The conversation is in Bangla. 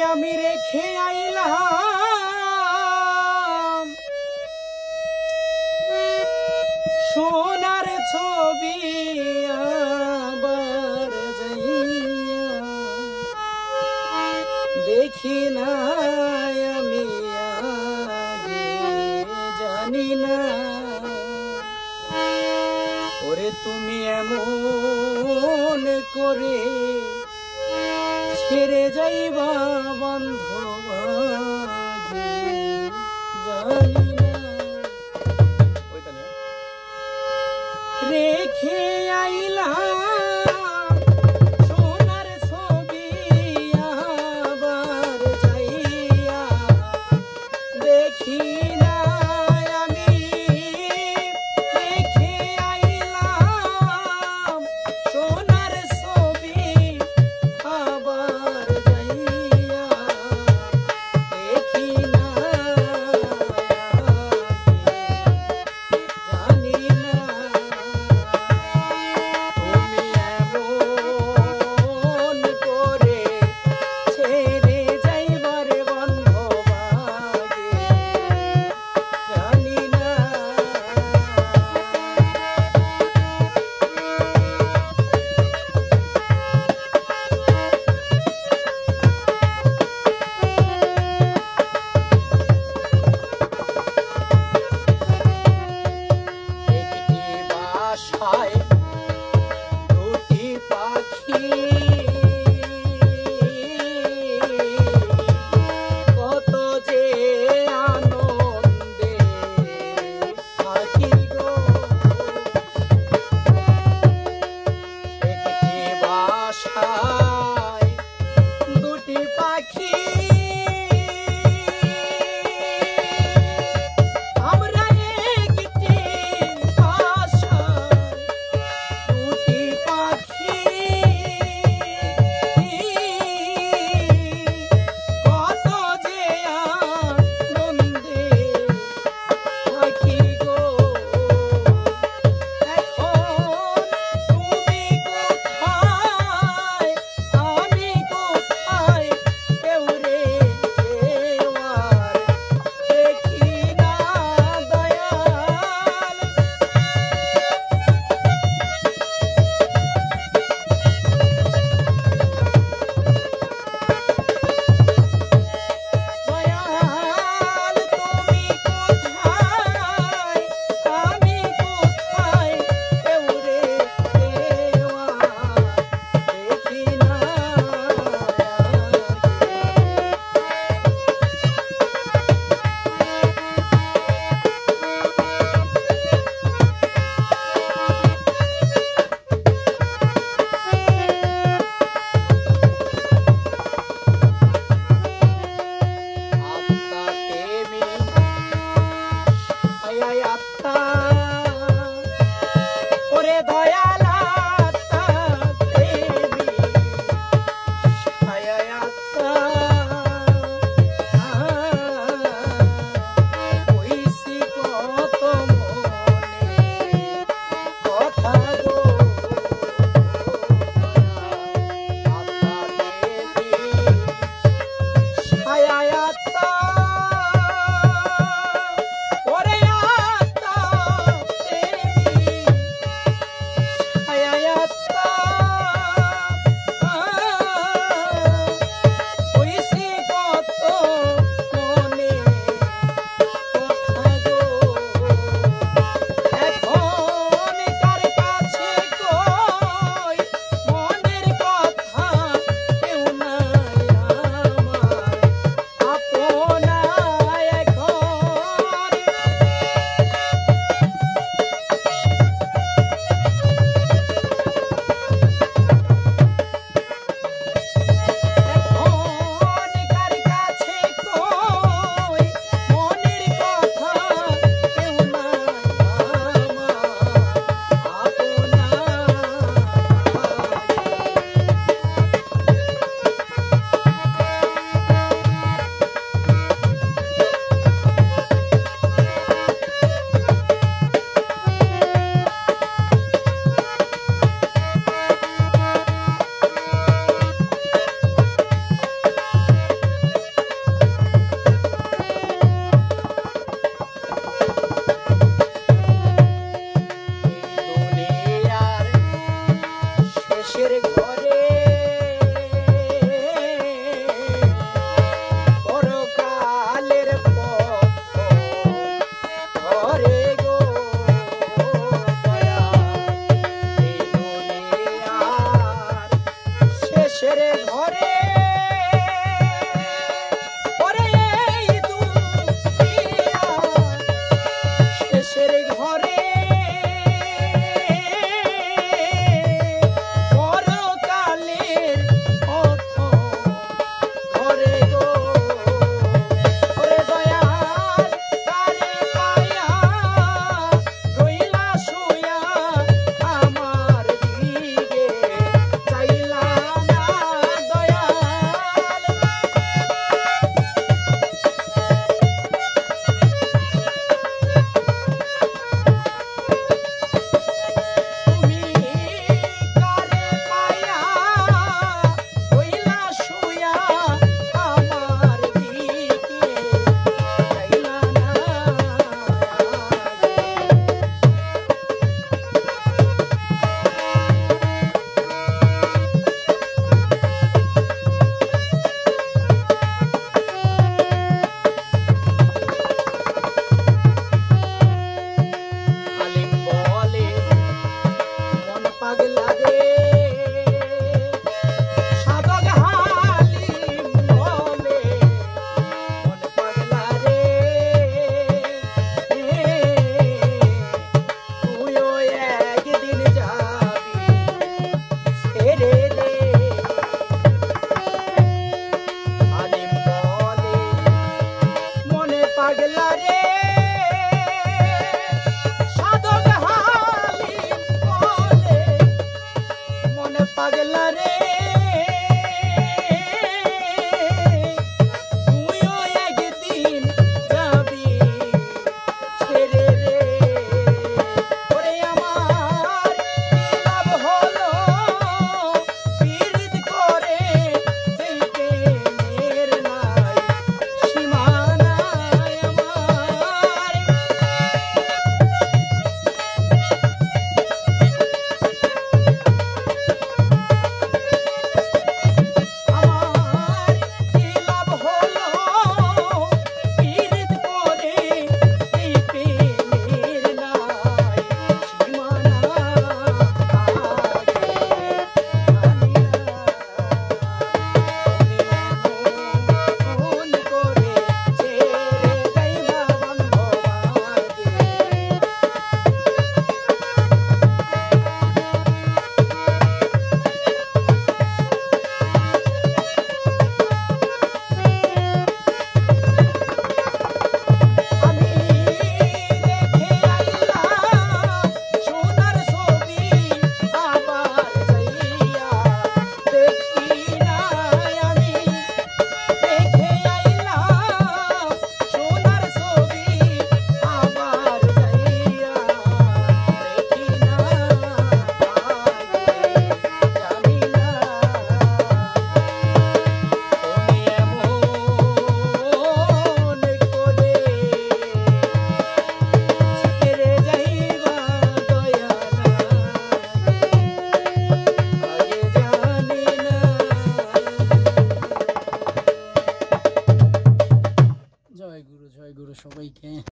আমি রেখে আইলাম সোনার ছবি আবার যাইয়া দেখি না আমি আগে জানি না ওরে তুমি এমন করে ছেড়ে যাইবা বান্ধব জানি না রেখে আইলাম সোনার ছবি আবার যাইয়া দেখি না আমি রেখে আইলাম সোনার ছবি আবার যাইয়া দেখি না জানি না তুমি এমন করে ছেড়ে যাইবার বান্ধব জানি না একটি বাসায় দুটি পাখি কত যে আনন্দে থাকি গো একটি বাসায় দুটি পাখি আমরা একটি বাসায় দুটি পাখি কত যে আনন্দে থাকি গো এখন তুমি কোথায় শেষের ঘরে পরকালের পথ ঘরে গো দয়া এই দুনিয়ার শেষের ঘরে পরে এই দুনিয়ার শেষের ঘরে পাগলা রে তুইও একদিন যাবি ছেড়ে রে ওরে আমার কি লাভ হলো পীড়িত করে যেই প্রেমের নাই সীমানা জয় গুরু সবাইকে।